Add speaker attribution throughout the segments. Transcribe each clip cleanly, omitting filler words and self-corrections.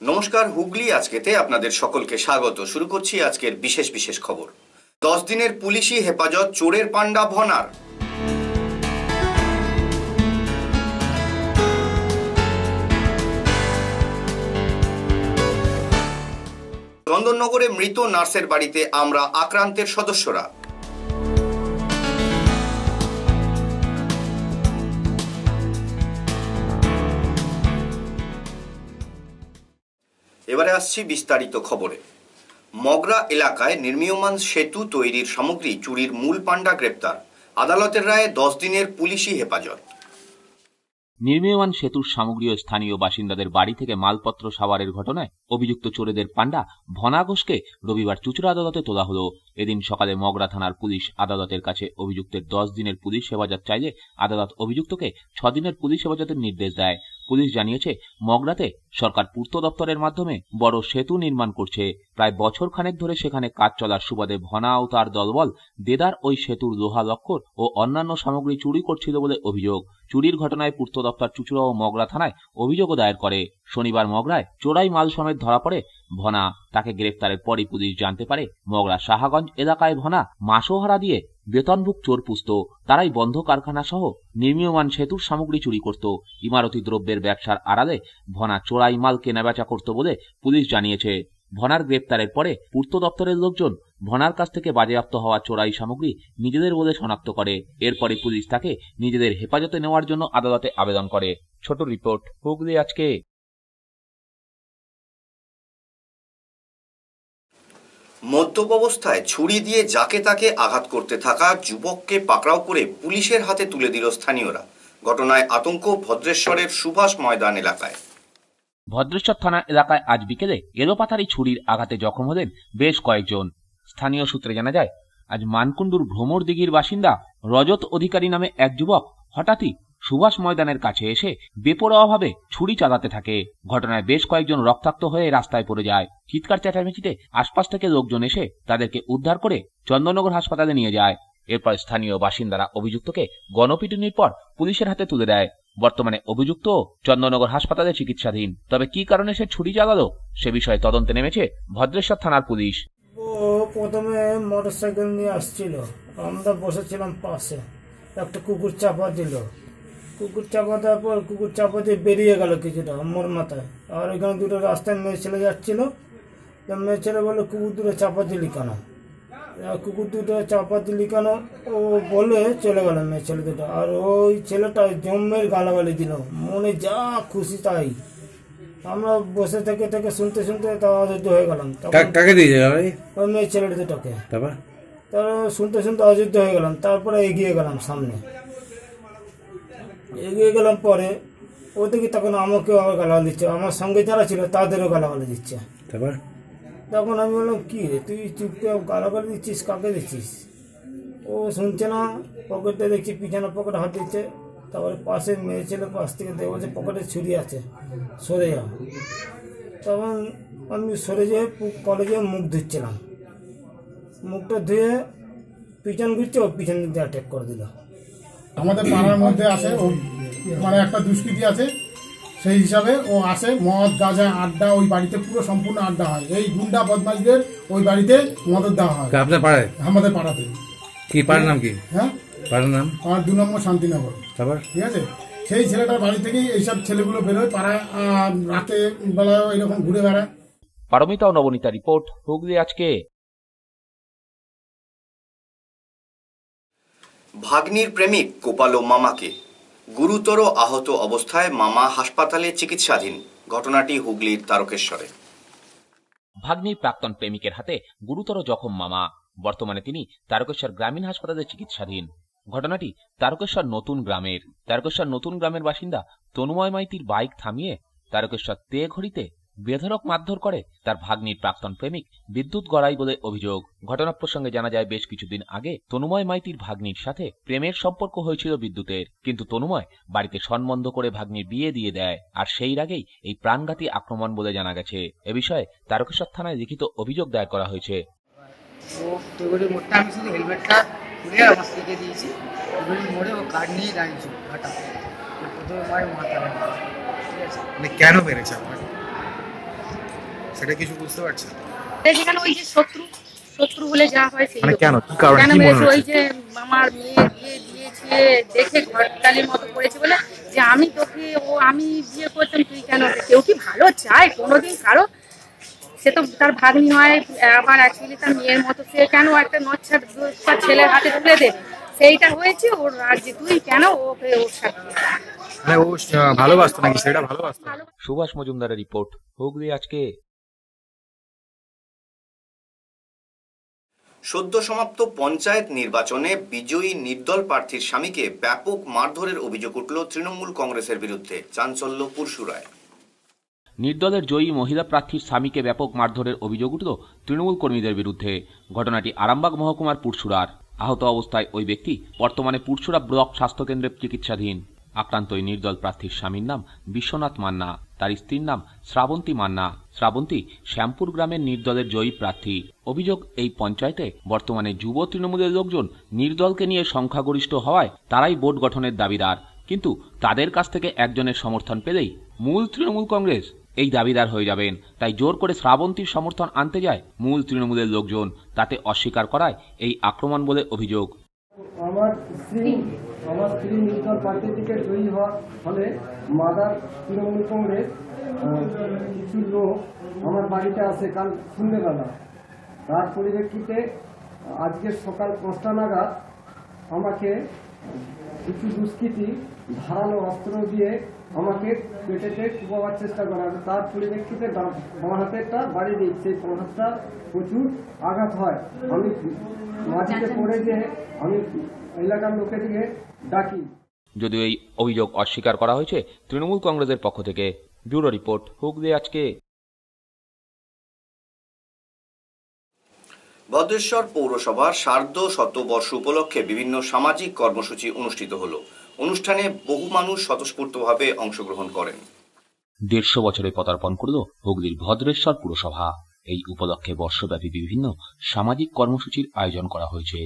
Speaker 1: নমস্কার, হুগলি আজকেতে আপনাদের সকলকে স্বাগত। শুরু করছি আজকের বিশেষ বিশেষ খবর। 10 দিনের পুলিশি হেফাজত চোরের পান্ডা ভনার। চন্দননগরে মৃত নার্সের বাড়িতে আমরা আক্রান্তের সদস্যরা। এবারে আসছি বিস্তারিত খবরে। মগরা এলাকায় নির্মীয়মান সেতু তৈরির সামগ্রী চুরির মূল পান্ডা গ্রেপ্তার। আদালতের রায়ে 10 দিনের পুলিশি হেফাজত।
Speaker 2: নির্মীয়মান সেতুর সামগ্রী ও স্থানীয় বাসিন্দাদের বাড়ি থেকে মালপত্র সাবারের ঘটনায় অভিযুক্ত চোরেদের পান্ডা ভনা ঘোষকে রবিবার চুঁচুড়া আদালতে তোলা হলো। এদিন সকালে মগরা থানার পুলিশ আদালতের কাছে অভিযুক্তের 10 দিনের পুলিশ হেফাজত চাইলে আদালত অভিযুক্তকে 6 দিনের পুলিশ হেফাজতের নির্দেশ দেয়। পুলিশ জানিয়েছে, মগরাতে সরকার পূর্ত দপ্তরের মাধ্যমে বড় সেতু নির্মাণ করছে। প্রায় বছর খানেক ধরে সেখানে কাজ চলার সুবাদে ভনা ও তার দলবল দেদার ওই সেতুর লোহা লক্কর ও অন্যান্য সামগ্রী চুরি করছিল বলে অভিযোগ। চুরির ঘটনায় পূর্ত দপ্তর চুঁচুড়া ও মগরা থানায় অভিযোগও দায়ের করে। শনিবার মগরায় চোরাই মাল সমেত ধরা পড়ে ভনা। তাকে গ্রেফতারের পরই পুলিশ জানতে পারে মগরা সাহাগঞ্জ এলাকায় ভনা মাসোহারা দিয়ে বেতনভুক চোর পুষত। তারাই বন্ধ কারখানা সহ নির্মীয়মান সেতুর সামগ্রী চুরি করত। ইমারতি দ্রব্যের ব্যবসার আড়ালে ভনা চোরাই মাল কেনাবেচা করত বলে পুলিশ জানিয়েছে। ভনার গ্রেপ্তারের পরে পূর্ত দপ্তরের লোকজন ভনার কাছ থেকে বাজেয়াপ্ত হওয়া চোরাই সামগ্রী নিজেদের বলে শনাক্ত করে। এরপরে পুলিশ তাকে নিজেদের হেফাজতে নেওয়ার জন্য আদালতে আবেদন করে। ছোট রিপোর্ট, হুগলি আজকে।
Speaker 1: মদ্যপ অবস্থায় ছুরি দিয়ে যাকে তাকে আঘাত করতে থাকা যুবককে পাকড়াও করে পুলিশের হাতে তুলে দিল স্থানীয়রা। ঘটনায় আতঙ্ক ভদ্রেশ্বরের সুভাষ ময়দান এলাকায়।
Speaker 2: ভদ্রেশ্বর থানা এলাকায় আজ বিকেলে এলোপাথারি ছুরির আঘাতে জখম হলেন বেশ কয়েকজন। স্থানীয় সূত্রে জানা যায়, আজ মানকুণ্ডুর ভ্রমর দিঘির বাসিন্দা রজত অধিকারী নামে এক যুবক হঠাৎই সুভাষ ময়দানের কাছে এসে বেপরোয়াভাবে ছুরি চালাতে থাকে। ঘটনায় বেশ কয়েকজন রক্তাক্ত হয়ে রাস্তায় পড়ে যায়। চিৎকার চেঁচামেচিতে আশপাশ থেকে লোকজন এসে তাদেরকে উদ্ধার করে চন্দননগর হাসপাতালে নিয়ে যায়। এরপর স্থানীয় বাসিন্দারা অভিযুক্তকে গণপিটুনির পর পুলিশের হাতে তুলে দেয়। বর্তমানে অভিযুক্ত চন্দননগর হাসপাতালে চিকিৎসাধীন। তবে কি কারণে সে ছুরি চালালো সে বিষয়ে তদন্তে নেমেছে ভদ্রেশ্বর থানার পুলিশ।
Speaker 3: ও প্রথমে মোটরসাইকেল নিয়ে আসছিল, আমরা বসেছিলাম পাশে, একটা কুকুর চাপা দিল। কুকুর চাপা দেওয়ার পর কুকুর চাপা দিয়ে বেরিয়ে গেল কিছুটা মোর মাথায়। আর এখানে দুটো রাস্তায় মেয়ে ছেলে যাচ্ছিল, মেয়ে ছেলে বলে কুকুর দুটো চাপা দিলি কেন, কুকুর দুটো চাপা দিলি কেন ও বলে চলে গেল মেয়ে ছেলে দুটো। আর ওই ছেলেটা জম্মের গালাগালি দিল, মনে যা খুশি তাই। আমরা বসে থেকে থেকে শুনতে শুনতে তা অযোধ্য হয়ে গেলাম। ওই মেয়ে ছেলেটা দুটোকে তারপর শুনতে শুনতে অযোধ্য হয়ে গেলাম। তারপরে এগিয়ে গেলাম সামনে, এগিয়ে গেলাম পরে ওদিকে তখন আমাকেও আবার গালাগালি দিচ্ছে, আমার সঙ্গে যারা ছিল তাদেরও গালাগালি দিচ্ছে। তারপর তখন আমি বললাম, কি রে তুই চুপকে গালাগালি দিচ্ছিস, কাকে দিচ্ছিস? ও শুনছে না, পকেটে দেখছি পিছনে পকেটে হাত দিচ্ছে। তারপরে পাশে মেয়ে ছেলে পাশ থেকে দেখে বলছে পকেটে ছুরি আছে, সরে যাও। তখন আমি সরে যেয়ে কলেজে মুখ ধুচ্ছিলাম, মুখটা ধুয়ে পিছন ঘুরছে, ও পিছন দিক দিয়ে অ্যাটাক করে দিল।
Speaker 4: আমাদের পাড়ার মধ্যে আসে, ও মানে একটা দুষ্কৃতি আছে, সেই হিসাবে ও আসে, মদ গাঁজা আড্ডা ওই বাড়িতে পুরো সম্পূর্ণ আড্ডা হয়। এই গুন্ডা বদমাশদের ওই বাড়িতে মদত দেওয়া হয়। আপনার পাড়ায়? আমাদের পাড়াতে।
Speaker 5: কি পাড়ার নাম কি?
Speaker 4: হ্যাঁ,
Speaker 5: পাড়ার নাম?
Speaker 4: আমার 2 নম্বর শান্তিনগর। তারপর ঠিক আছে, সেই ছেলেটার বাড়ি থেকেই এইসব ছেলেগুলো বেরোয়, পাড়ায় রাতে বেলা এরকম ঘুরে বেড়ায়।
Speaker 2: পারমিতা ও নবনীতা রিপোর্ট, হুগলি আজকে।
Speaker 1: ভাগ্নির প্রেমিক কোপালো মামাকে। গুরুতর আহত অবস্থায় মামা হাসপাতালে চিকিৎসাধীন। ঘটনাটি হুগলির তারকেশ্বরে।
Speaker 2: ভাগ্নির প্রাক্তন প্রেমিকের হাতে গুরুতর জখম মামা। বর্তমানে তিনি তারকেশ্বর গ্রামীণ হাসপাতালে চিকিৎসাধীন। ঘটনাটি তারকেশ্বর নতুন গ্রামের বাসিন্দা তনুময় মাইতির বাইক থামিয়ে তারকেশ্বর তেঘড়িতে বেধড়ক মারধর করে তার ভাগ্নির প্রাক্তন প্রেমিক বিদ্যুৎ গড়াই বলে অভিযোগ। ঘটনা প্রসঙ্গে জানা যায়, বেশ কিছুদিন আগে তনুময় মাইতির ভাগ্নির সাথে প্রেমের সম্পর্ক হয়েছিল বিদ্যুতের, কিন্তু তনুময় বাড়িতে সম্বন্ধ করে ভাগ্নির বিয়ে দিয়ে দেয়। আর সেই আগেই এই প্রাণঘাতী আক্রমণ বলে জানা গেছে। এ বিষয়ে তারকেশ্বর থানায় লিখিত অভিযোগ দায়ের করা হয়েছে।
Speaker 6: কেন মেরেছে? সেটা কিছু বুঝতে পারছেন?
Speaker 7: যেখানে ওই যে শত্রু বলে যা হয় সেই
Speaker 6: মানে কেন, কি কারণে,
Speaker 7: কেন
Speaker 6: কি মনে
Speaker 7: মেরেছে? ওই
Speaker 6: হচ্ছে?
Speaker 7: যে আমার মেয়ে বিয়ে দিয়েছে দেখে ঘটকালির মতো করেছে বলে যে আমি তোকে আমি বিয়ে করতাম তুই কেন? কেউ কি ভালো চায় কোনোদিন কারো? সে তো তার ভাগ্নি হয়, আবার অ্যাকচুয়ালি তার মেয়ের মতো, সে কেন একটা নচ্ছার ছেলের হাতে তুলে দেবে? সেইটা হয়েছে ওর রাজ্যে, তুই কেন ওকে ওর সাথে?
Speaker 6: মানে ও ভালোবাসতো নাকি, সেটা ভালোবাসতো?
Speaker 2: সুভাষ মজুমদারের রিপোর্ট, হুগলি আজকে।
Speaker 1: সদ্য সমাপ্ত পঞ্চায়েত নির্বাচনে বিজয়ী নির্দল প্রার্থীর স্বামীকে ব্যাপক মারধরের অভিযোগ উঠল তৃণমূল কংগ্রেসের বিরুদ্ধে। চাঞ্চল্য পুরসুরায়।
Speaker 2: নির্দলের জয়ী মহিলা প্রার্থীর স্বামীকে ব্যাপক মারধরের অভিযোগ উঠল তৃণমূল কর্মীদের বিরুদ্ধে। ঘটনাটি আরামবাগ মহকুমার পুরসুরার। আহত অবস্থায় ওই ব্যক্তি বর্তমানে পুরসুরা ব্লক স্বাস্থ্যকেন্দ্রে চিকিৎসাধীন। আক্রান্ত ওই নির্দল প্রার্থীর স্বামীর নাম বিশ্বনাথ মান্না, তার স্ত্রীর নাম শ্রাবন্তী মান্না। শ্রাবন্তী শ্যামপুর গ্রামের নির্দলের জয়ী প্রার্থী। অভিযোগ, এই পঞ্চায়েতে বর্তমানে যুব তৃণমূলের লোকজন নির্দলকে নিয়ে সংখ্যাগরিষ্ঠ হওয়ায় তারাই বোর্ড গঠনের দাবিদার, কিন্তু তাদের কাছ থেকে একজনের সমর্থন পেলেই মূল তৃণমূল কংগ্রেস এই দাবিদার হয়ে যাবেন। তাই জোর করে শ্রাবন্তীর সমর্থন আনতে যায় মূল তৃণমূলের লোকজন, তাতে অস্বীকার করায় এই আক্রমণ বলে অভিযোগ।
Speaker 8: আমার স্ত্রী নির্দল প্রার্থী থেকে জয়ী হওয়ার ফলে মাদার তৃণমূল কংগ্রেস কিছু লোক আমার বাড়িতে আসে কাল সন্ধ্যেবেলা। তার পরিপ্রেক্ষিতে আজকে সকাল 5টা নাগাদ আমাকে কিছু দুষ্কৃতী ধারালো অস্ত্র দিয়ে আমাকে পেটেতে কুপাবার চেষ্টা করা। তার পরিপ্রেক্ষিতে বাঁ হাতেরটা বাড়ি দিই, সেই বাঁ হাতটা প্রচুর আঘাত হয়। আমি মাটিতে পড়ে যে আমি এলাকার লোকেদেরকে ডাকি।
Speaker 2: যদিও এই অভিযোগ অস্বীকার করা হয়েছে তৃণমূল কংগ্রেসের পক্ষ থেকে। ব্যুরো রিপোর্ট, হুগলি আজকে।
Speaker 1: ভদ্রেশ্বর পৌরসভার সার্ধ শতবর্ষ উপলক্ষে বিভিন্ন সামাজিক কর্মসূচি অনুষ্ঠিত হলো। অনুষ্ঠানে বহু মানুষ স্বতঃস্ফূর্তভাবে অংশগ্রহণ করেন।
Speaker 2: 150 বছরে পদার্পণ করল হুগলির ভদ্রেশ্বর পুরসভা। এই উপলক্ষে বর্ষব্যাপী বিভিন্ন সামাজিক কর্মসূচির আয়োজন করা হয়েছে,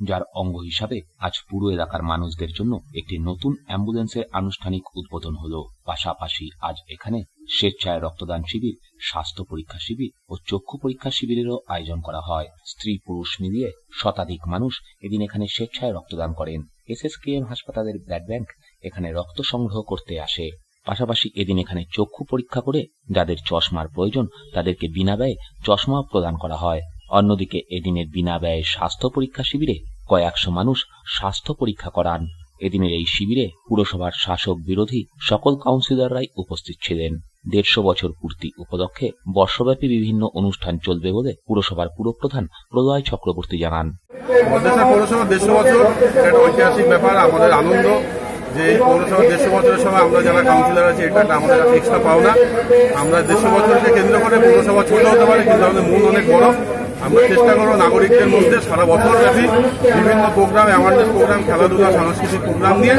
Speaker 2: যার অঙ্গ হিসাবে আজ পুরো এলাকার মানুষদের জন্য একটি নতুন অ্যাম্বুলেন্সের আনুষ্ঠানিক উদ্বোধন হলো। পাশাপাশি আজ এখানে স্বেচ্ছায় রক্তদান শিবির, স্বাস্থ্য পরীক্ষা শিবির ও চক্ষু পরীক্ষা শিবিরেরও আয়োজন করা হয়। স্ত্রী পুরুষ মিলিয়ে শতাধিক মানুষ এদিন এখানে স্বেচ্ছায় রক্তদান করেন। SSKM হাসপাতালের ব্লাড ব্যাংক এখানে রক্ত সংগ্রহ করতে আসে। পাশাপাশি এদিন এখানে চক্ষু পরীক্ষা করে যাদের চশমার প্রয়োজন তাদেরকে বিনা ব্যয়ে চশমা প্রদান করা হয়। অন্যদিকে এদিনের বিনা ব্যয়ে স্বাস্থ্য পরীক্ষা শিবিরে কয়েকশো মানুষ স্বাস্থ্য পরীক্ষা করান। এদিনের এই শিবিরে পুরসভার শাসক বিরোধী সকল কাউন্সিলররাই উপস্থিত ছিলেন। 150 বছর পূর্তি উপলক্ষে বর্ষব্যাপী বিভিন্ন অনুষ্ঠান চলবে বলে পুরসভার পুরপ্রধান প্রলয় চক্রবর্তী জানান।
Speaker 9: পৌরসভার 150 বছর একটা ঐতিহাসিক ব্যাপার, আমাদের আনন্দ যে এই পৌরসভার 150 বছরের সময় আমরা যারা কাউন্সিলর আছি এটা আমাদের কাছে এক্সট্রা পাওনা। আমরা 150 বছরকে কেন্দ্র করে পৌরসভা ছোট হতে পারে, কিন্তু আমাদের মূল অনেক বড়। আমরা চেষ্টা করবো নাগরিকদের মধ্যে সারা বছর ব্যাপী বিভিন্ন প্রোগ্রাম, অ্যাওয়ারনেস প্রোগ্রাম, খেলাধুলা, সাংস্কৃতিক প্রোগ্রাম নিয়ে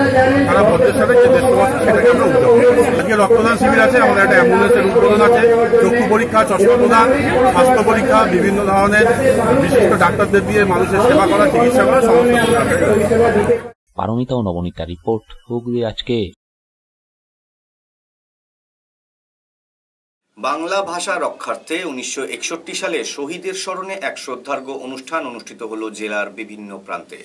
Speaker 9: সারা ভদ্রেশ্বরের যে 150 বছর সেটাকে আমরা উদযাপন করি। আজকে রক্তদান শিবির আছে, আমাদের একটা অ্যাম্বুলেন্সের উদ্বোধন আছে, চক্ষু পরীক্ষা, চশমা প্রদান, স্বাস্থ্য পরীক্ষা, বিভিন্ন ধরনের বিশিষ্ট ডাক্তারদের দিয়ে মানুষের সেবা করা, চিকিৎসা করা, সমস্ত প্রোগ্রাম।
Speaker 2: পারমিতা ও নবনীতা রিপোর্ট, হুগলি আজকে।
Speaker 1: বাংলা ভাষা রক্ষার্থে 1961 সালে শহীদের স্মরণে এক শ্রদ্ধার্ঘ্য অনুষ্ঠান অনুষ্ঠিত হল জেলার বিভিন্ন প্রান্তে।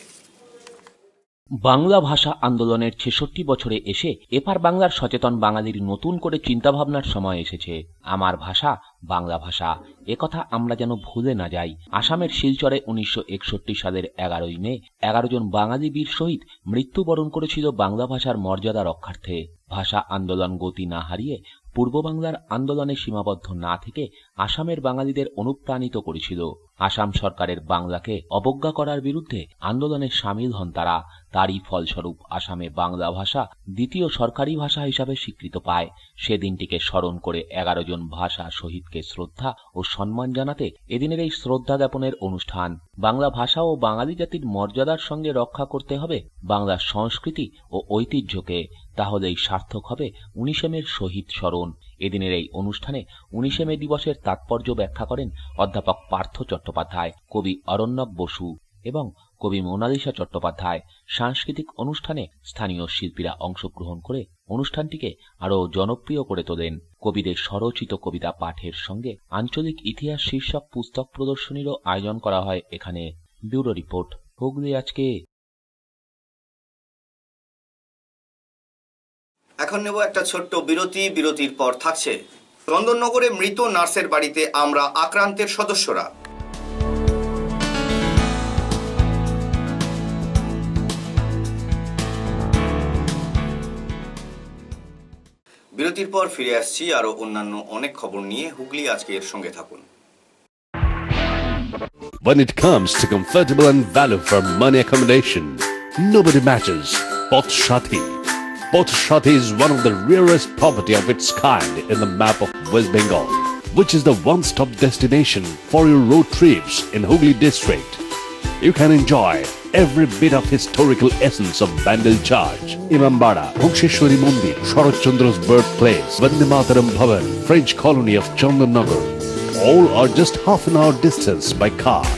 Speaker 2: বাংলা ভাষা আন্দোলনের 66 বছরে এসে এপার বাংলার সচেতন বাঙালির নতুন করে চিন্তাভাবনার সময় এসেছে। আমার ভাষা বাংলা ভাষা, একথা আমরা যেন ভুলে না যাই। আসামের শিলচরে 1961 সালের 11ই মে 11 জন বাঙালি বীর শহীদ মৃত্যুবরণ করেছিল বাংলা ভাষার মর্যাদা রক্ষার্থে। ভাষা আন্দোলন গতি না হারিয়ে পূর্ব বাংলার আন্দোলনে সীমাবদ্ধ না থেকে আসামের বাঙালিদের অনুপ্রাণিত করেছিল। আসাম সরকারের বাংলাকে অবজ্ঞা করার বিরুদ্ধে আন্দোলনে সামিল হন তারা। তারই ফলস্বরূপ আসামে বাংলা ভাষা দ্বিতীয় সরকারি ভাষা হিসাবে স্বীকৃত পায়। সেদিনটিকে স্মরণ করে 11 জন ভাষা শহীদকে শ্রদ্ধা ও সম্মান জানাতে এদিনের এই শ্রদ্ধা জ্ঞাপনের অনুষ্ঠান। বাংলা ভাষা ও বাঙালি জাতির মর্যাদার সঙ্গে রক্ষা করতে হবে বাংলার সংস্কৃতি ও ঐতিহ্যকে, তাহলেই সার্থক হবে 19 মের শহীদ স্মরণ। এদিনের এই অনুষ্ঠানে 19 মে দিবসের তাৎপর্য ব্যাখ্যা করেন অধ্যাপক পার্থ চট্টোপাধ্যায়, কবি অরণ্যক বসু এবং কবি মোনালিসা চট্টোপাধ্যায়। সাংস্কৃতিক অনুষ্ঠানে স্থানীয় শিল্পীরা অংশগ্রহণ করে অনুষ্ঠানটিকে আরও জনপ্রিয় করে তোলেন। কবিদের স্বরচিত কবিতা পাঠের সঙ্গে আঞ্চলিক ইতিহাস শীর্ষক পুস্তক প্রদর্শনীরও আয়োজন করা হয় এখানে। ব্যুরো রিপোর্ট, হুগলি আজকে।
Speaker 1: এখন নেব একটা ছোট্ট বিরতি। বিরতির পর থাকছে চন্দননগরে মৃত নার্সের বাড়িতে আমরা আক্রান্তের সদস্যরা। বিরতির পর ফিরে আসছি আরো অন্যান্য অনেক খবর নিয়ে। হুগলি আজকে এর সঙ্গে থাকুন।
Speaker 10: When it comes to comfortable and value for money accommodation, nobody matches Poth Shati. Poth Shati is one of the rarest property of its kind in the map of West Bengal, which is the one-stop destination for your road trips in Hooghly district. You can enjoy every bit of historical essence of Bandel Church, Imambara, Bhuksheshwari Mandir, Sharat Chandra's birthplace, Vande Mataram Bhavan, French colony of Chandanagar. All are just half an hour distance by car.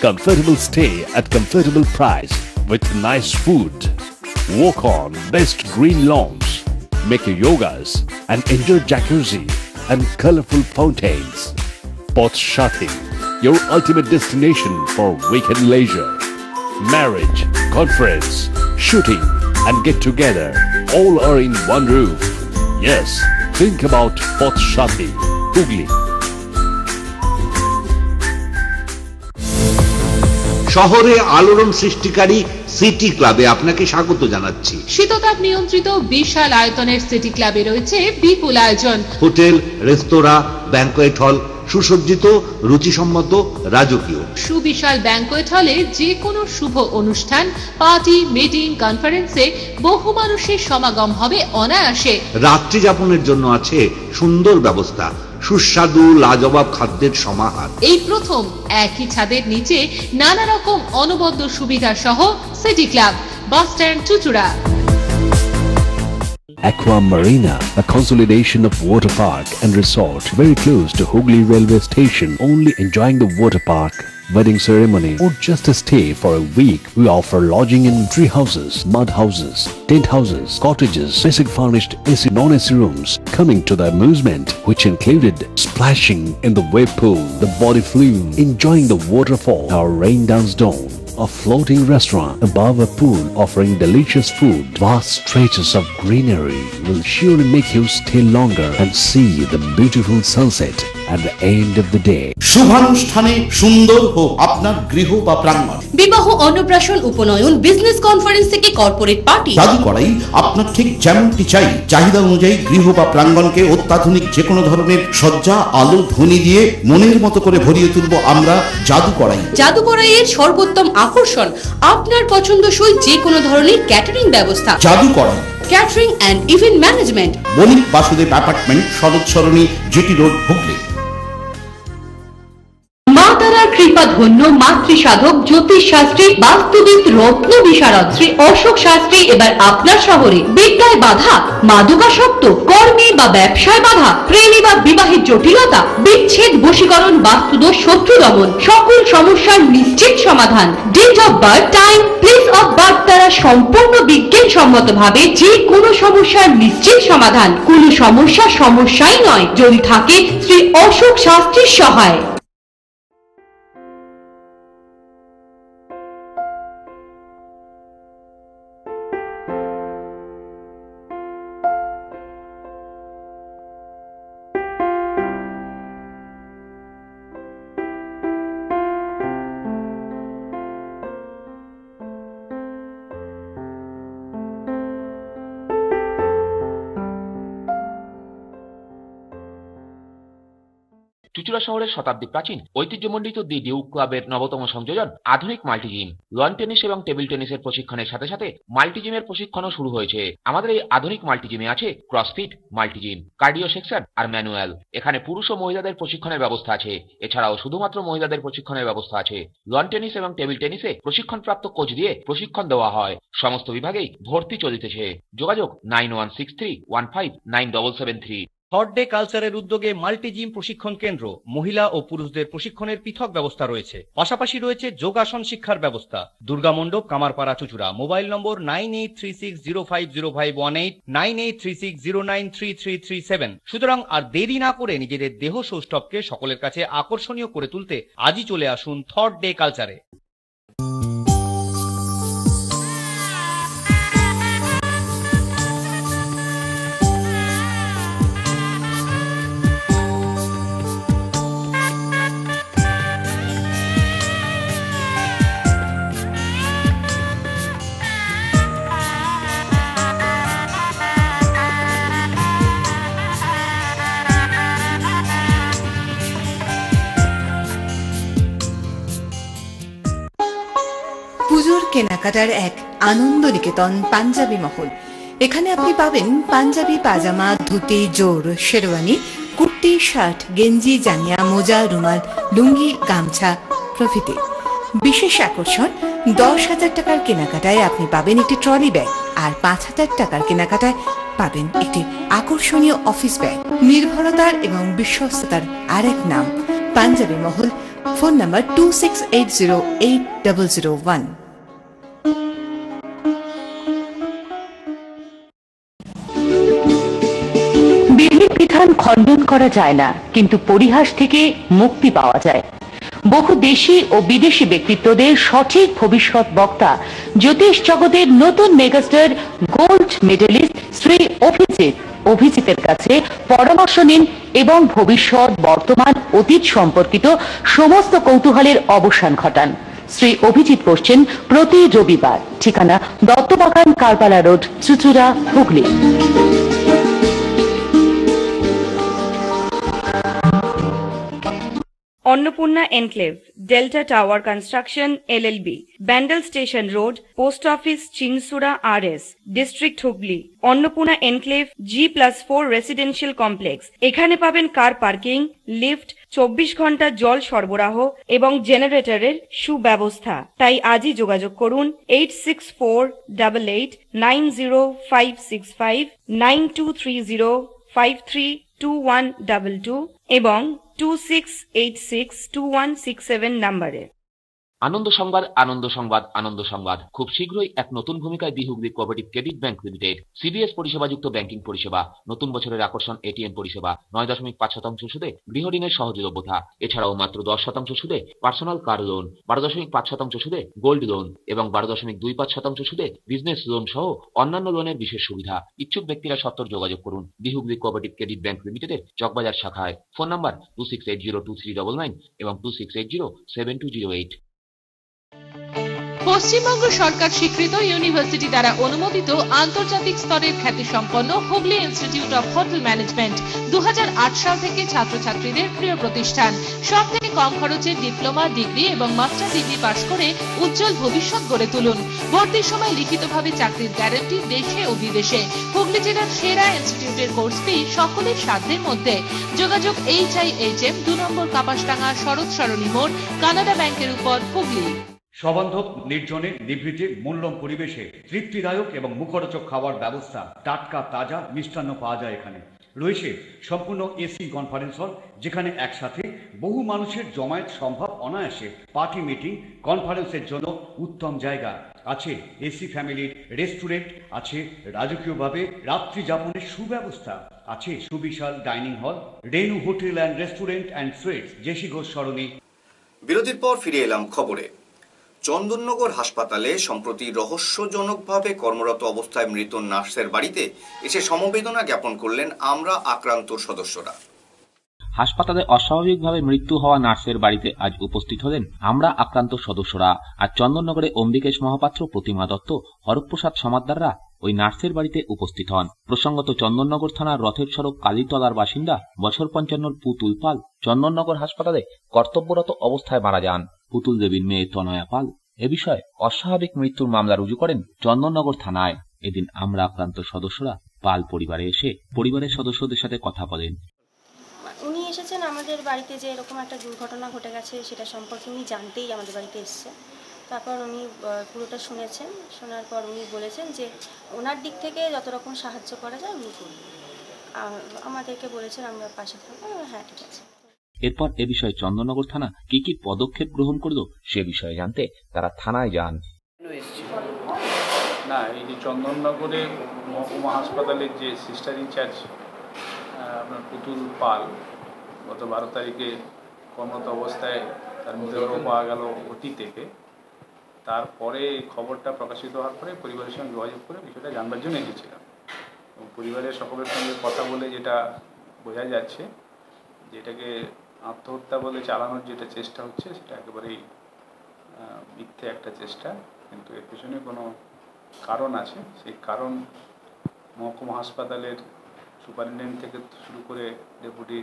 Speaker 10: Comfortable stay at comfortable price with nice food. Walk on best green lawns, make your yogas and enjoy jacuzzi and colorful fountains. Poth Shati, your ultimate destination for weekend leisure. Marriage, conference, shooting and get together all are in one roof. Yes, think about Poth Shati, Hooghly.
Speaker 11: শহরে আলোড়ন সৃষ্টিকারী city ক্লাবে আপনাকে স্বাগত জানাচ্ছি।
Speaker 12: শীততাপ নিয়ন্ত্রিত বিশাল আয়তনের সিটি ক্লাবে রয়েছে বিপুল আয়োজন।
Speaker 11: হোটেল, রেস্তোরাঁ, ব্যাংকোয়েট হল, সুসজ্জিত, রুচিসম্মত, রাজকীয়।
Speaker 12: সুবিশাল ব্যাংকোয়েট হলে যে কোনো শুভ অনুষ্ঠান, পার্টি, মিটিং, কনফারেন্সে বহু মানুষের সমাগম হবে অনায়াসে।
Speaker 11: রাত্রি যাপনের জন্য আছে সুন্দর ব্যবস্থা, সুস্বাদু লাজবাব খাদ্যের সমাহার।
Speaker 12: এই প্রথম একই ছাদের নিচে নানা রকম অনবদ্য সুবিধা সহ city club, bus stand, Chuchura.
Speaker 10: Aqua Marina, a consolidation of water park and resort very close to Hooghly railway station. Only enjoying the water park, wedding ceremony or just a stay for a week. We offer lodging in tree houses, mud houses, tent houses, cottages, basic furnished AC, non-AC rooms. Coming to the amusement which included splashing in the wave pool, the body flume, enjoying the waterfall, our rain dance dome, a floating restaurant above a pool offering delicious food. Vast stretches of greenery will surely make you stay longer and see the beautiful sunset at the end of the day.
Speaker 13: শুভানুষ্ঠানে সুন্দর হোক আপনার গৃহ বা প্রাঙ্গণ।
Speaker 14: বিবাহ, অন্নপ্রাশন, উপনয়ন, business conference থেকে corporate party,
Speaker 13: জাদু করাই আপনার ঠিক যেমনটি চাই চাহিদা অনুযায়ী গৃহ বা প্রাঙ্গণকে অত্যাধুনিক যে কোনো ধরনের সজ্জা, আলো, ধ্বনি দিয়ে মনের মতো করে ভরিয়ে তুলব আমরা জাদু করাই।
Speaker 14: জাদু করাইয়ের সর্বোত্তম আকর্ষণ আপনার পছন্দসই যে কোনো ধরনের ক্যাটারিং ব্যবস্থা।
Speaker 13: জাদু করাই
Speaker 14: catering and event management,
Speaker 13: Banik Basudev apartment, Sarat Sarani, GT road, Hooghly.
Speaker 14: মা তারার কৃপা ধন্য মাতৃ সাধক, জ্যোতিষ শাস্ত্রী, বাস্তুবিদ, রত্ন বিশারদ শ্রী অশোক শাস্ত্রী এবার আপনার শহরে। বিদ্যায় বাধা, মাদকাসক্ত, কর্মে বা ব্যবসায় বাধা, প্রেমে বা বিবাহের জটিলতা, বিচ্ছেদ, বশীকরণ, বাস্তুদোষ, শত্রু দমন, সকল সমস্যার নিশ্চিত সমাধান। Date of birth, time, place of birth দ্বারা সম্পূর্ণ বিজ্ঞানসম্মত ভাবে যে কোনো সমস্যার নিশ্চিত সমাধান। কোনো সমস্যাই নয় যদি থাকে শ্রী অশোক শাস্ত্রীর সহায়।
Speaker 2: চুচুড়া শহরের শতাব্দী প্রাচীন ঐতিহ্যমণ্ডিত দি ডিউক ক্লাবের নবতম সংযোজন আধুনিক মাল্টি জিম। লন টেনিস এবং টেবিল টেনিসের প্রশিক্ষণের সাথে সাথে মাল্টি জিমের প্রশিক্ষণও শুরু হয়েছে। আমাদের এই আধুনিক মাল্টি জিমে আছে crossfit, multi gym, cardio section আর ম্যানুয়াল। এখানে পুরুষ ও মহিলাদের প্রশিক্ষণের ব্যবস্থা আছে। এছাড়াও শুধুমাত্র মহিলাদের প্রশিক্ষণের ব্যবস্থা আছে। লন টেনিস এবং টেবিল টেনিসে প্রশিক্ষণপ্রাপ্ত কোচ দিয়ে প্রশিক্ষণ দেওয়া হয়। সমস্ত বিভাগেই ভর্তি চলিতেছে। যোগাযোগ 9163159773।
Speaker 15: থার্ড ডে কালচারের উদ্যোগে মাল্টি জিম প্রশিক্ষণ কেন্দ্র, মহিলা ও পুরুষদের প্রশিক্ষণের পৃথক ব্যবস্থা রয়েছে। পাশাপাশি রয়েছে যোগাসন শিক্ষার ব্যবস্থা। দুর্গা মণ্ডপ, কামারপাড়া, চুচুড়া। মোবাইল নম্বর 9836050518, 9836093337। সুতরাং আর দেরি না করে নিজেদের দেহ সৌষ্ঠবকে সকলের কাছে আকর্ষণীয় করে তুলতে আজই চলে আসুন থার্ড ডে কালচারে।
Speaker 16: পুজোর কেনাকাটার এক আনন্দ নিকেতন পাঞ্জাবি মহল। এখানে আপনি পাবেন পাঞ্জাবি, পাজামা, ধুতি, জোর, শেরওয়ানি, কুর্তি, শার্ট, গেঞ্জি, জাঙ্গিয়া, মোজা, রুমাল, লুঙ্গি, গামছা প্রভৃতি। বিশেষ আকর্ষণ, 10,000 টাকার কেনাকাটায় আপনি পাবেন একটি ট্রলি ব্যাগ, আর 5,000 টাকার কেনাকাটায় পাবেন একটি আকর্ষণীয় অফিস ব্যাগ। নির্ভরতার এবং বিশ্বস্ততার আরেক নাম পাঞ্জাবি মহল। Phone number 26808001।
Speaker 14: বিধির বিধান খণ্ডন করা যায় না, কিন্তু পরিহাস থেকে মুক্তি পাওয়া যায়। বহু দেশি ও বিদেশি ব্যক্তিত্বদের সঠিক ভবিষ্যৎ বক্তা, জ্যোতিষ জগতের নতুন মেগাস্টার, গোল্ড মেডেলিস্ট শ্রী অভিজিতের কাছে পরামর্শ নিন এবং ভবিষ্যৎ, বর্তমান, অতীত সম্পর্কিত সমস্ত কৌতূহলের অবসান ঘটান। শ্রী অভিজিৎ বসছেন প্রতি রবিবার। ঠিকানা Dattabagan, Karbala road, Chuchura, Hooghly.
Speaker 17: Annapurna enclave, delta tower construction LLB, Bandel station road, post office, Chinsurah RS, district Hooghly. Annapurna enclave G+4 residential complex. एखाने पाबेन कार पार्किंग, लिफ्ट, 24 घंटा जल सरबराह एवं जेनारेटरेर सुव्यवस्था। ताई आजই যোগাযোগ করুন 8648890565, 9230532122 এবং 26862167 নম্বরে।
Speaker 2: আনন্দ সংবাদ, আনন্দ সংবাদ, আনন্দ সংবাদ। খুব শীঘ্রই এক নতুন ভূমিকায় Hooghly cooperative credit bank limited. CBS পরিষেবাযুক্ত ব্যাংকিং পরিষেবা, নতুন বছরের আকর্ষণ এটিএম পরিষেবা, 9.5% সুদে গৃহ ঋণের সহযোগিতা। এছাড়াও মাত্র 10% সুদে পার্সোনাল কার লোন, 12.5% সুদে গোল্ড লোন এবং 12.25% সুদে বিজনেস লোন সহ অন্যান্য লোনের বিশেষ সুবিধা। ইচ্ছুক ব্যক্তিরা সত্বর যোগাযোগ করুন হুগলি কোঅপারেটিভ ক্রেডিট ব্যাংক লিমিটেডের চকবাজার শাখায়। ফোন নাম্বার 26802399 এবং 26807208।
Speaker 12: পশ্চিমবঙ্গ সরকার স্বীকৃত ইউনিভার্সিটি দ্বারা অনুমোদিত আন্তর্জাতিক স্তরের খ্যাতিসম্পন্ন Hooghly institute of hotel management 2008 সাল থেকে ছাত্রছাত্রীদের প্রিয় প্রতিষ্ঠান। সব থেকে কম খরচে ডিপ্লোমা, ডিগ্রি এবং মাস্টার ডিগ্রি পাশ করে উজ্জ্বল ভবিষ্যৎ গড়ে তুলুন। ভর্তির সময় লিখিতভাবে চাকরির গ্যারান্টি দেশে ও বিদেশে। হুগলি জেলার সেরা ইনস্টিটিউটের কোর্স ফি সকলের সাধ্যের মধ্যে। যোগাযোগ HIHM 2 নম্বর কাপাসডাঙ্গা, শরৎ সরণী মোড়, কানাডা ব্যাংকের উপর, হুগলি।
Speaker 18: সবান্ধব, নির্জনে, নিভৃতে, মূল্যম পরিবেশে তৃপ্তিদায়ক এবং মুখরোচক খাওয়ার ব্যবস্থা। টাটকা তাজা মিষ্টান্ন পাওয়া যায় এখানে। রয়েছে সম্পূর্ণ এসি কনফারেন্স হল, যেখানে একসাথে বহু মানুষের জমায়েত সম্ভব অনায়াসে। পার্টি, মিটিং, কনফারেন্সের জন্য উত্তম জায়গা। আছে এসি ফ্যামিলির রেস্টুরেন্ট, আছে রাজকীয়ভাবে রাত্রি যাপনের সুব্যবস্থা, আছে সুবিশাল dining hall, Renu hotel and restaurant and sweets, JC Ghosh Sarani.
Speaker 1: বিরতির পর ফিরে এলাম খবরে। চন্দননগর হাসপাতালে সম্প্রতি রহস্যজনকভাবে কর্মরত অবস্থায় মৃত নার্সের বাড়িতে এসে সমবেদনা জ্ঞাপন করলেন আমরা আক্রান্ত সদস্যরা।
Speaker 2: হাসপাতালে অস্বাভাবিকভাবে মৃত্যু হওয়া নার্সের বাড়িতে আজ উপস্থিত হলেন আমরা আক্রান্ত সদস্যরা। আর চন্দননগরে অম্বিকেশ মহাপাত্র, প্রতিমা দত্ত, হরপ্রসাদ সমাদ্দাররা ওই নার্সের বাড়িতে উপস্থিত হন। প্রসঙ্গত, চন্দননগর থানার রথের সড়ক কালীতলার বাসিন্দা বছর 55 পুতুল পাল চন্দননগর হাসপাতালে কর্তব্যরত অবস্থায় মারা যান। পুতুল দেবীর মেয়ে তনয়া পাল এ বিষয়ে অস্বাভাবিক মৃত্যুর মামলা রুজু করেন চন্দননগর থানায়। এদিন আমরা আক্রান্ত সদস্যরা পাল পরিবারে এসে পরিবারের সদস্যদের সাথে কথা বলেন।
Speaker 19: উনি এসেছেন আমাদের বাড়িতে, যে এরকম একটা দুর্ঘটনা ঘটে গেছে সেটা সম্পর্কে উনি জানতেই আমাদের বাড়িতে এসছে। তারপর উনি পুরোটা শুনেছেন। শোনার পর উনি বলেছেন যে ওনার দিক থেকে যত রকম সাহায্য করা যায় উনি করবেন। আমাদেরকে বলেছেন আমরা পাশে থাকবো। হ্যাঁ, ঠিক আছে।
Speaker 2: এরপর এ বিষয়ে চন্দননগর থানা কি কি পদক্ষেপ গ্রহণ করলো সে বিষয়ে জানতে তারা থানায় যান।
Speaker 20: না, এই যে চন্দননগরে মহকুমা হাসপাতালের যে সিস্টার ইনচার্জ আপনার পুতুল পাল গত 12 তারিখে কর্মরত অবস্থায় তার মৃতদেহ পাওয়া গেল অতি থেকে, তারপরে খবরটা প্রকাশিত হওয়ার পরে পরিবারের সঙ্গে যোগাযোগ করে বিষয়টা জানবার জন্য এসেছিলাম। এবং পরিবারের সকলের সঙ্গে কথা বলে যেটা বোঝা যাচ্ছে যে এটাকে আত্মহত্যা বলে চালানোর যেটা চেষ্টা হচ্ছে সেটা একেবারেই মিথ্যে একটা চেষ্টা, কিন্তু এর পেছনে কোনো কারণ আছে। সেই কারণ মহকুমা হাসপাতালের সুপারিনটেন্ডেন্ট থেকে শুরু করে ডেপুটি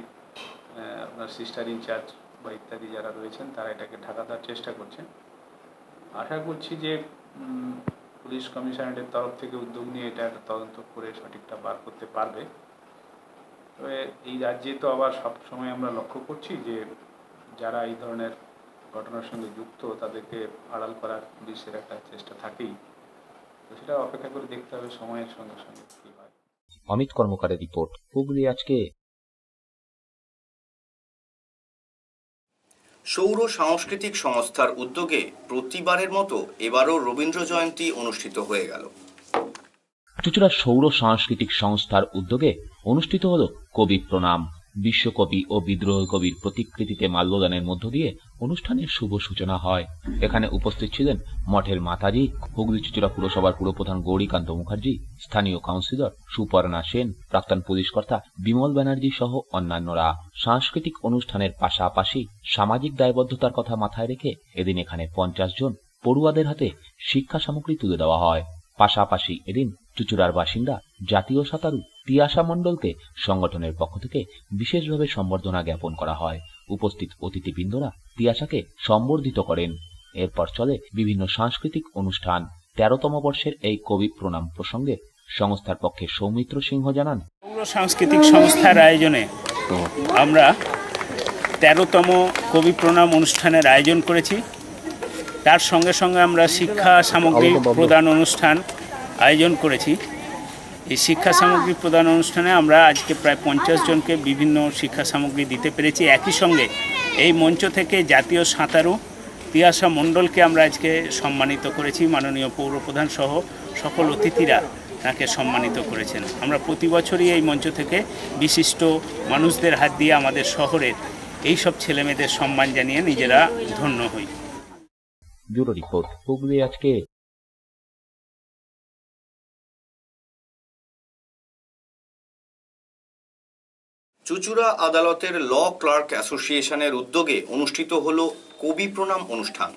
Speaker 20: আপনার সিস্টার ইনচার্জ বা ইত্যাদি যারা রয়েছেন তারা এটাকে ঢাকা দেওয়ার চেষ্টা করছেন। আশা করছি যে পুলিশ কমিশনারের তরফ থেকে উদ্যোগ নিয়ে এটা একটা তদন্ত করে সঠিকটা বার করতে পারবে। তবে এই রাজ্যে তো আবার সব সময় আমরা লক্ষ্য করছি যে যারা এই ধরনের ঘটনার সঙ্গে যুক্ত তাদেরকে আড়াল করার পুলিশের একটা চেষ্টা থাকেই, তো সেটা অপেক্ষা করে দেখতে হবে সময়ের সঙ্গে সঙ্গে কি হয়।
Speaker 2: অমিত কর্মকারের রিপোর্ট, হুগলি আজকে।
Speaker 1: সৌর সাংস্কৃতিক সংস্থার উদ্যোগে প্রতিবারের মতো এবারও রবীন্দ্র জয়ন্তী অনুষ্ঠিত হয়ে গেল।
Speaker 2: চুঁচুড়া সৌর সাংস্কৃতিক সংস্থার উদ্যোগে অনুষ্ঠিত হল কবি প্রণাম। বিশ্বকবি ও বিদ্রোহ কবির প্রতিকৃতিতে মাল্যদানের মধ্য দিয়ে অনুষ্ঠানের শুভ সূচনা হয়। এখানে উপস্থিত ছিলেন মঠের মাতাজি, হুগলি চুঁচুড়া পুরসভার পুরপ্রধান গৌরীকান্ত মুখার্জি, স্থানীয় কাউন্সিলর সুপর্ণা সেন, প্রাক্তন পুলিশকর্তা বিমল ব্যানার্জি সহ অন্যান্যরা। সাংস্কৃতিক অনুষ্ঠানের পাশাপাশি সামাজিক দায়বদ্ধতার কথা মাথায় রেখে এদিন এখানে 50 জন পড়ুয়াদের হাতে শিক্ষা সামগ্রী তুলে দেওয়া হয়। পাশাপাশি এদিন চুঁচুড়ার বাসিন্দা জাতীয় সাঁতারু তিয়াশা মণ্ডলকে সংগঠনের পক্ষ থেকে বিশেষভাবে সম্বর্ধনা জ্ঞাপন করা হয়। উপস্থিত অতিথিবৃন্দরা তিয়াশাকে সম্বর্ধিত করেন। এরপর চলে বিভিন্ন সাংস্কৃতিক অনুষ্ঠান। 13তম বর্ষের এই কবি প্রণাম প্রসঙ্গে সংস্থার পক্ষে সৌমিত্র সিংহ জানান,
Speaker 21: সৌর সাংস্কৃতিক সংস্থার আয়োজনে আমরা 13তম কবি প্রণাম অনুষ্ঠানের আয়োজন করেছি। তার সঙ্গে সঙ্গে আমরা শিক্ষা সামগ্রী প্রদান অনুষ্ঠান আয়োজন করেছি। এই শিক্ষা সামগ্রী প্রদান অনুষ্ঠানে আমরা আজকে প্রায় 50 জনকে বিভিন্ন শিক্ষা সামগ্রী দিতে পেরেছি। একই সঙ্গে এই মঞ্চ থেকে জাতীয় সাঁতারু তিয়াশা মণ্ডলকে আমরা আজকে সম্মানিত করেছি। মাননীয় পৌরপ্রধান সহ সকল অতিথিরা তাকে সম্মানিত করেছেন। আমরা প্রতি বছরই এই মঞ্চ থেকে বিশিষ্ট মানুষদের হাত দিয়ে আমাদের শহরের এই সব ছেলেমেয়েদের সম্মান জানিয়ে নিজেরা ধন্য হই।
Speaker 2: ব্যুরো রিপোর্ট, হুগলি আজকে।
Speaker 1: চুঁচুড়া আদালতের ল ক্লার্ক অ্যাসোসিয়েশনের উদ্যোগে অনুষ্ঠিত হল কবি প্রণাম অনুষ্ঠান।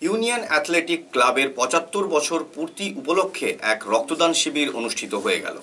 Speaker 1: ইউনিয়ন অ্যাথলেটিক ক্লাবের 75 বছর পূর্তি উপলক্ষে এক রক্তদান শিবির অনুষ্ঠিত হয়ে গেল।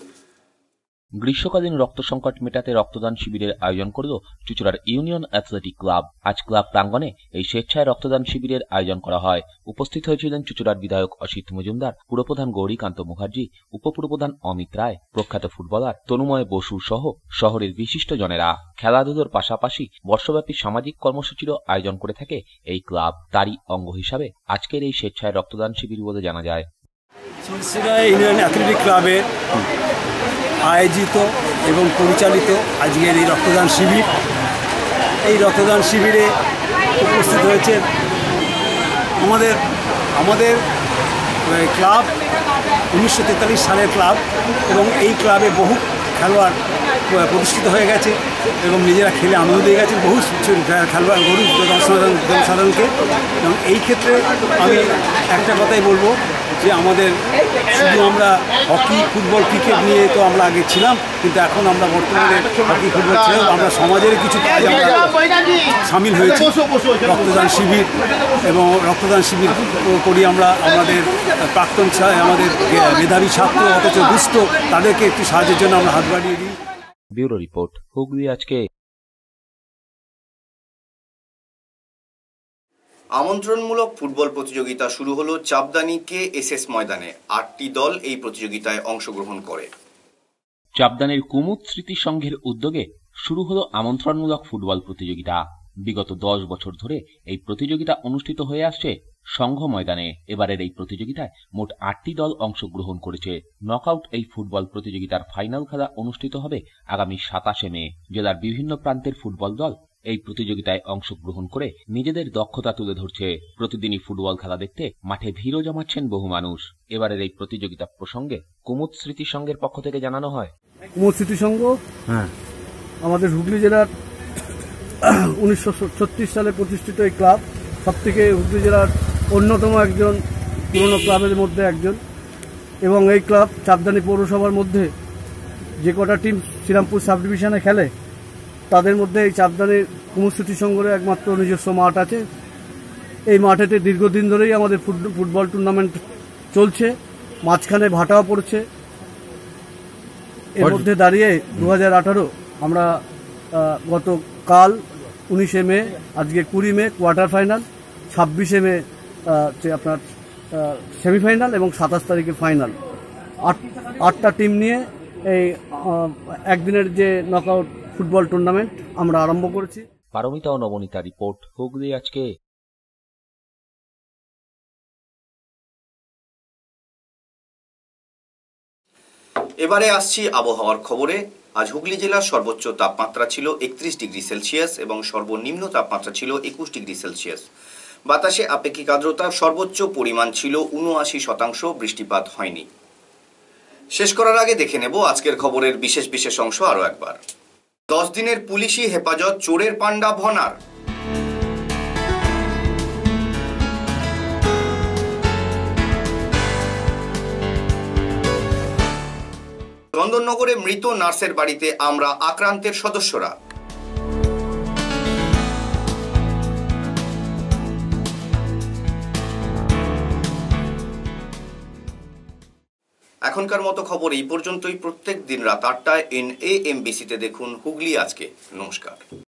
Speaker 2: গ্রীষ্মকালীন রক্ত সংকট মেটাতে রক্তদান শিবিরের আয়োজন করল চুঁচুড়ার ইউনিয়ন অ্যাথলেটিক ক্লাব। আজ ক্লাব প্রাঙ্গণে এই স্বেচ্ছায় রক্তদান শিবিরের আয়োজন করা হয়। উপস্থিত হয়েছিলেন চুঁচুড়ার বিধায়ক অসিত মজুমদার, পুরপ্রধান গৌরীকান্ত মুখার্জি, উপপুরপ্রধান অমিত রায়, প্রখ্যাত ফুটবলার তনুময় বসু সহ শহরের বিশিষ্ট জনেরা। খেলাধুলোর পাশাপাশি বর্ষব্যাপী সামাজিক কর্মসূচিরও আয়োজন করে থাকে এই ক্লাব। তারই অঙ্গ হিসাবে আজকের এই স্বেচ্ছায় রক্তদান শিবির বলে জানা যায়।
Speaker 22: ইউনিয়ন অ্যাথলেটিক ক্লাবের আয়োজিত এবং পরিচালিত আজকের এই রক্তদান শিবির, এই রক্তদান শিবিরে উপস্থিত হয়েছে আমাদের ক্লাব 1943 সালের ক্লাব এবং এই ক্লাবে বহু খেলোয়াড় প্রতিষ্ঠিত হয়ে গেছে এবং নিজেরা খেলে আনন্দ দিয়ে গেছে বহু খেলোয়াড় গরু জনসাধারণকে। এবং এই ক্ষেত্রে আমি একটা কথাই বলবো যে আমাদের শুধু আমরা হকি ফুটবল ক্রিকেট নিয়ে তো আমরা আগে ছিলাম, কিন্তু এখন আমরা বর্তমানে হকি ফুটবল ছেড়েও আমরা সমাজের কিছু কাজ আমরা সামিল হয়েছি। রক্তদান শিবির এবং রক্তদান শিবির করি আমরা আমাদের প্রাক্তন আমাদের মেধাবী ছাত্র অথচ দুস্থ তাদেরকে একটু সাহায্যের জন্য আমরা হাত বাড়িয়ে দিই।
Speaker 2: ব্যুরো রিপোর্ট, হুগলি আজকে।
Speaker 1: আমন্ত্রণমূলক ফুটবল প্রতিযোগিতা শুরু হলো চাপদানি KSS ময়দানে। 8টি দল এই প্রতিযোগিতায় অংশগ্রহণ করে।
Speaker 2: চাপদানির কুমুদ স্মৃতি সংঘের উদ্যোগে শুরু হলো আমন্ত্রণমূলক ফুটবল প্রতিযোগিতা। বিগত 10 বছর ধরে এই প্রতিযোগিতা অনুষ্ঠিত হয়ে আসছে সংঘ ময়দানে। এবারের এই প্রতিযোগিতায় মোট 8টি দল অংশগ্রহণ করেছে। নকআউট এই ফুটবল প্রতিযোগিতার ফাইনাল খেলা অনুষ্ঠিত হবে আগামী 27 মে। জেলার বিভিন্ন প্রান্তের ফুটবল দল এই প্রতিযোগিতায় অংশগ্রহণ করে নিজেদের দক্ষতা তুলে ধরছে। প্রতিদিনই ফুটবল খেলা দেখতে মাঠে ভিড়ও জমাচ্ছেন বহু মানুষ। এবারের এই প্রতিযোগিতা প্রসঙ্গে কুমুদ স্মৃতি সংঘের পক্ষ থেকে জানানো হয়,
Speaker 22: কুমুদ স্মৃতি সংঘ আমাদের হুগলি জেলার 1936 সালে প্রতিষ্ঠিত এই ক্লাব, সবথেকে হুগলি জেলার অন্যতম একজন পুরনো ক্লাবের মধ্যে একজন। এবং এই ক্লাব চাপদানি পৌরসভার মধ্যে যে কটা টিম শ্রীরামপুর সাব ডিভিশনে খেলে তাদের মধ্যে এই চাপদানির কুমুদ স্মৃতি সংঘের একমাত্র নিজস্ব মাঠ আছে। এই মাঠেতে দীর্ঘদিন ধরেই আমাদের ফুটবল টুর্নামেন্ট চলছে, মাঝখানে ভাটাও পড়ছে। এর মধ্যে দাঁড়িয়ে 2018 আমরা গতকাল 19 মে, আজকে 20 মে কোয়ার্টার ফাইনাল, 26 মে আপনার সেমিফাইনাল এবং 27 তারিখে ফাইনাল। 8টা টিম নিয়ে এই একদিনের যে নকআউট ফুটবল টুর্নামেন্ট আমরা আরম্ভ করেছি।
Speaker 2: পারমিতা ও নবনীতা রিপোর্ট, হুগলি আজকে।
Speaker 1: এবারে আসছি আবহাওয়ার খবরে। আজ হুগলি জেলার সর্বোচ্চ তাপমাত্রা ছিল 31 ডিগ্রি সেলসিয়াস এবং সর্বনিম্ন তাপমাত্রা ছিল 21 ডিগ্রি সেলসিয়াস। বাতাসে আপেক্ষিক আর্দ্রতার সর্বোচ্চ পরিমাণ ছিল 79%। বৃষ্টিপাত হয়নি। শেষ করার আগে দেখে নেব আজকের খবরের বিশেষ অংশ আরও একবার। 10 দিনের পুলিশি হেফাজত চোরের পান্ডা ভনার। চন্দননগরে মৃত নার্সের বাড়িতে আমরা আক্রান্তের সদস্যরা। এখনকার মতো খবর এই পর্যন্তই। প্রত্যেক দিন রাত 8টায় NAMBC-তে দেখুন হুগলি আজকে। নমস্কার।